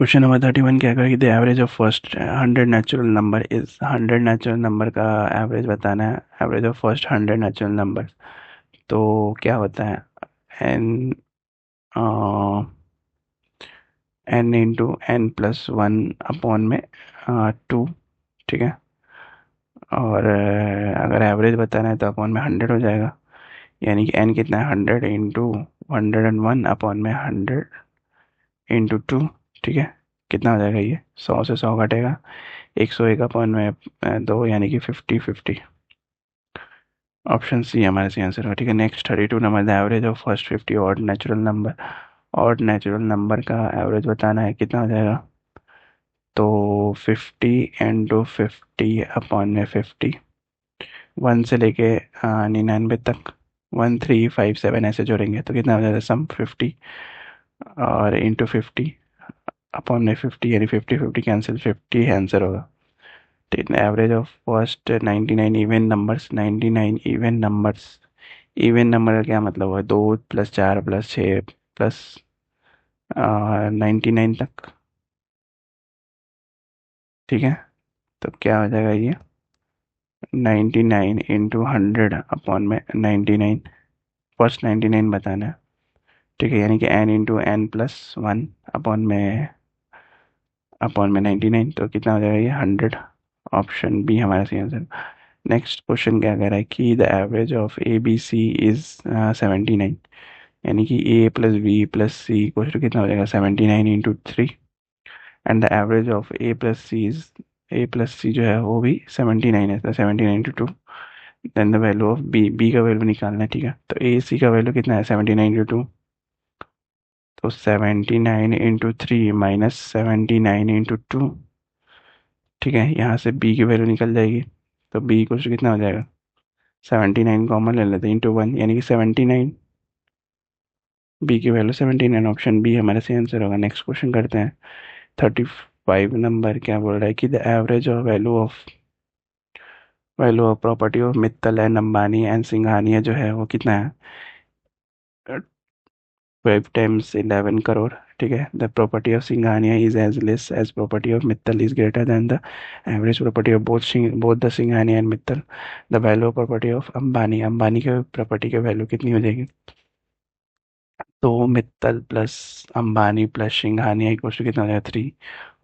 Question number 31 क्या करेगी the average of first 100 natural number is 100 natural number का average बताना है। Average of first 100 natural number तो क्या होता है n n into n plus one upon में 2। ठीक है। और अगर एवरेज बताना है तो अपॉन में 100 हो जाएगा, यानी कि एन कितना है 100 इंटू 101 अपॉन में 100 इंटू 2। ठीक है। कितना हो जाएगा ये 100 से 100 घटेगा 101 अपॉन में 2 यानी कि 50 ऑप्शन सी हमारे सी आंसर होगा। ठीक है। Next 32 number the average of first 50 odd natural number. Odd natural number का एवरेज बताना है, कितना हो जाएगा तो 50 इंटू 50 अपॉन में 50 1 से लेके 99 तक 1357 ऐसे जोड़ेंगे तो कितना हो जाएगा सम 50 और इंटू 50 अपॉन में 50 यानी 50 कैंसिल 50 आंसर होगा। ठीक है। Average of first 99 even numbers. 99 even numbers, even number का क्या मतलब है 2 प्लस 4 प्लस 6 प्लस 99 तक। ठीक है। तो क्या हो जाएगा ये 99 इंटू 100 अपॉन में 99 फर्स्ट 99 बताना है। ठीक है। यानी कि n into n plus one upon में 99 तो कितना हो जाएगा ये 100। ऑप्शन बी हमारा सही आंसर। नेक्स्ट क्वेश्चन क्या कह रहा है कि the average of A B C is 79, यानी कि A plus B plus C equal to कितना हो जाएगा 79 into 3 and the average of A plus C is A plus C जो है वो भी 79 है तो 79 into 2 then the value of B. B का वैल्यू निकालना है। ठीक है। तो ए सी का वैल्यू कितना है 79 इंटू 2 तो 79 इंटू 3 माइनस 79 इंटू 2। ठीक है। यहाँ से बी की वैल्यू निकल जाएगी तो बी इक्वल टू कितना हो जाएगा 79 कॉमन ले लेते हैं इंटू 1 यानी कि 79। बी की वैल्यू 79, ऑप्शन बी हमारा सही आंसर होगा। नेक्स्ट क्वेश्चन करते हैं 35 नंबर क्या बोल रहा है कि the average of value of property of Mittal and Ambani and Singhania जो है वो कितना है 12 टाइम्स 11 करोड़। ठीक है। The property of Singhania is as less as property of Mittal is greater than the average property of both the Singhania and Mittal. The value of property of Ambani, Ambani के property की value कितनी हो जाएगी तो Mittal plus Ambani plus Singhania equal to कितना हो जाएगा 3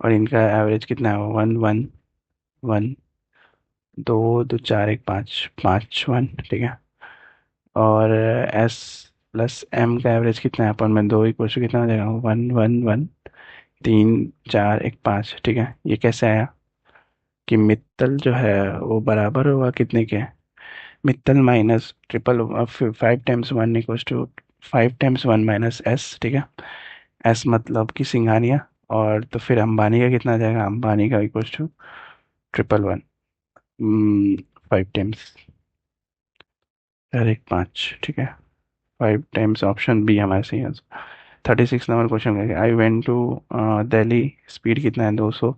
और इनका एवरेज कितना है 1 1 1 2 2 4 1 5 5 1। ठीक है। और एस प्लस एम का एवरेज कितना है अपन में 2 इक्वल टू कितना हो जाएगा 1 1 1 3 4 1 5। ठीक है। ये कैसे आया कि मित्तल जो है वो बराबर होगा कितने के Mittal minus triple 5 times 1 equal to 5 times 1 minus S. ठीक है। एस मतलब कि सिंघानिया और तो फिर अंबानी का कितना आ जाएगा अंबानी का इक्वल टू 111 5 टाइम्स 4 1 5। ठीक है। 5 टाइम्स ऑप्शन बी हमारे सही आंसर। 36 नंबर क्वेश्चन करके I went to Delhi speed कितना है 200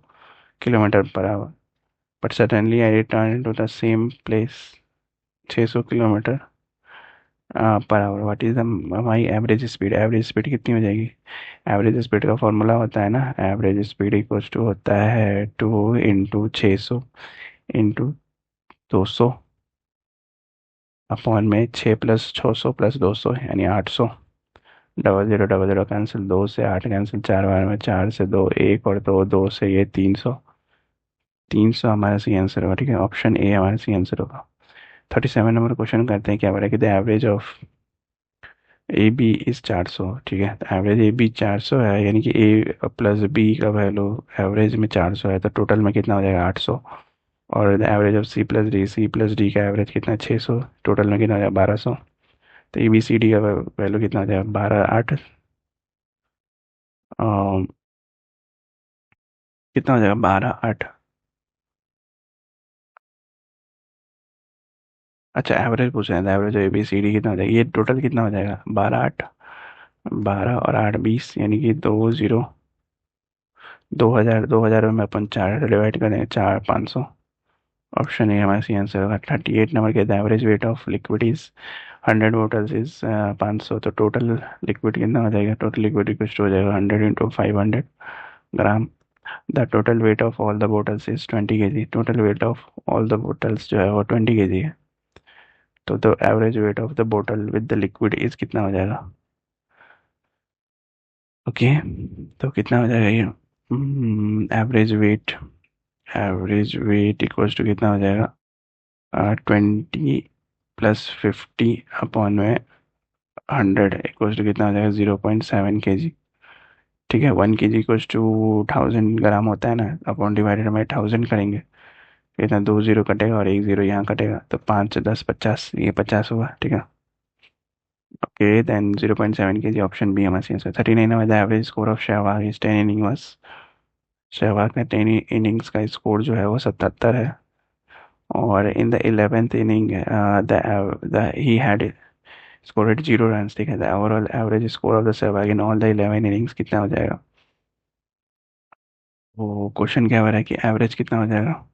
kilometre per hour but suddenly I return to the same place 600 kilometre per hour what is the my average speed कितनी हो जाएगी। एवरेज स्पीड का formula होता है ना एवरेज स्पीड इक्वल्स टू होता है 2 इंटू 600 इंटू 200 अपॉन में 6 प्लस 600 प्लस 200 यानी 800। 0000 कैंसिल 2 से 8 कैंसिल 4 बार में 4 से 2 1 और 2 2 से ये 300। 300 हमारा सही आंसर होगा। ठीक है। ऑप्शन ए हमारा सही आंसर होगा। 37 नंबर क्वेश्चन करते हैं क्या बोला कि the average of A B is 400। ठीक है। तो एवरेज ए बी 400 है यानी कि ए प्लस बी का वैल्यू एवरेज में 400 है तो टोटल में कितना हो जाएगा 800। और the average of C plus D का एवरेज कितना है 600 टोटल में कितना हो जाएगा 1200। तो ए बी सी डी का वैल्यू कितना हो जाएगा 12 8 कितना हो जाएगा 12 8। अच्छा एवरेज पूछ रहे हैं average A B C D कितना हो जाएगा ये टोटल कितना हो जाएगा 12 8 12 और 8 20 यानी कि 20 2000 में अपन 4 से डिवाइड करें 4 500। ऑप्शन ए हमारा सी आंसर होगा। 38 नंबर के average weight of liquid is 100 bottles is 500 तो टोटल लिक्विड कितना हो जाएगा टोटल लिक्विड कुछ हो जाएगा 100 into 500 gram. The total weight of all the bottles is 20 kg। Total weight of all the bottles जो है वो 20 kg है। तो the average weight of the bottle with the liquid is कितना हो जाएगा? ओके, तो कितना हो जाएगा ये? एवरेज वेट इक्वल्स टू कितना हो जाएगा? 20 + 50 अपॉन में 100 इक्वल्स टू कितना हो जाएगा? 0.7 kg। ठीक है, 1 kg इक्वल्स टू 1000 ग्राम होता है ना, अपॉन डिवाइडेड बाई 1000 करेंगे। कितना? 2 0 कटेगा और 1 0 यहाँ कटेगा, तो 5 से 10 50, ये 50 हुआ। ठीक है, okay then 0.7 kg, option B हमारे आंसर। 39 में the average score of Sehwag is 10 inning was। Sehwag ने 10 इनिंग्स का स्कोर जो है वो 77 है। और in the 11th inning the he had scored 0 run. ठीक है, the overall average score of the Sehwag in all the 11 innings कितना हो जाएगा? वो क्वेश्चन क्या हो रहा है कि एवरेज कितना हो जाएगा?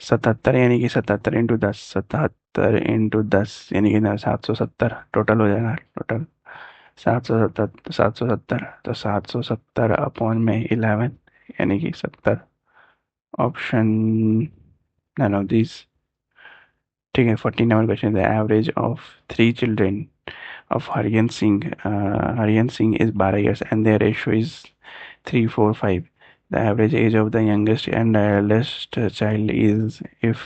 77 यानी कि 77 × 10, 77 × 10 यानी कि 770 टोटल हो जाएगा। टोटल 770, 770, तो 770 अपॉन में 11 यानी कि 70। Option none of this. ठीक है, 14 number question. The average of 3 children of Hariyan Singh is 12 years and their ratio is 3 4 5। The average age of the youngest and eldest child is if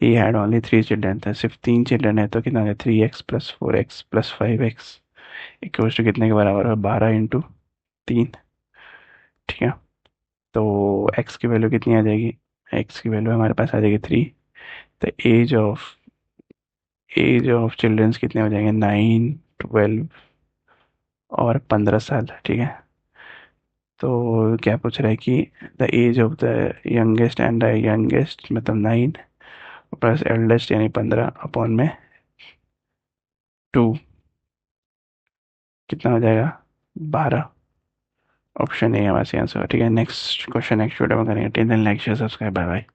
he had only 3 children. था सिर्फ 3 children है, तो कितना हो गया? 3x + 4x + 5x equals to कितने के बराबर है? 12 × 3। ठीक है, तो x की वैल्यू कितनी आ जाएगी? x की वैल्यू हमारे पास आ जाएगी 3। तो एज ऑफ चिल्ड्रंस कितने हो जाएंगे? 9, 12 और 15 साल। ठीक है, तो क्या पूछ रहा है कि the age of the youngest and the youngest मतलब 9 प्लस एल्डेस्ट यानी 15 अपॉन में 2 कितना हो जाएगा? 12। ऑप्शन ए हमारे आंसर। ठीक है, नेक्स्ट क्वेश्चन नेक्स्ट वीडियो में करेंगे। Till then like share subscribe, bye bye.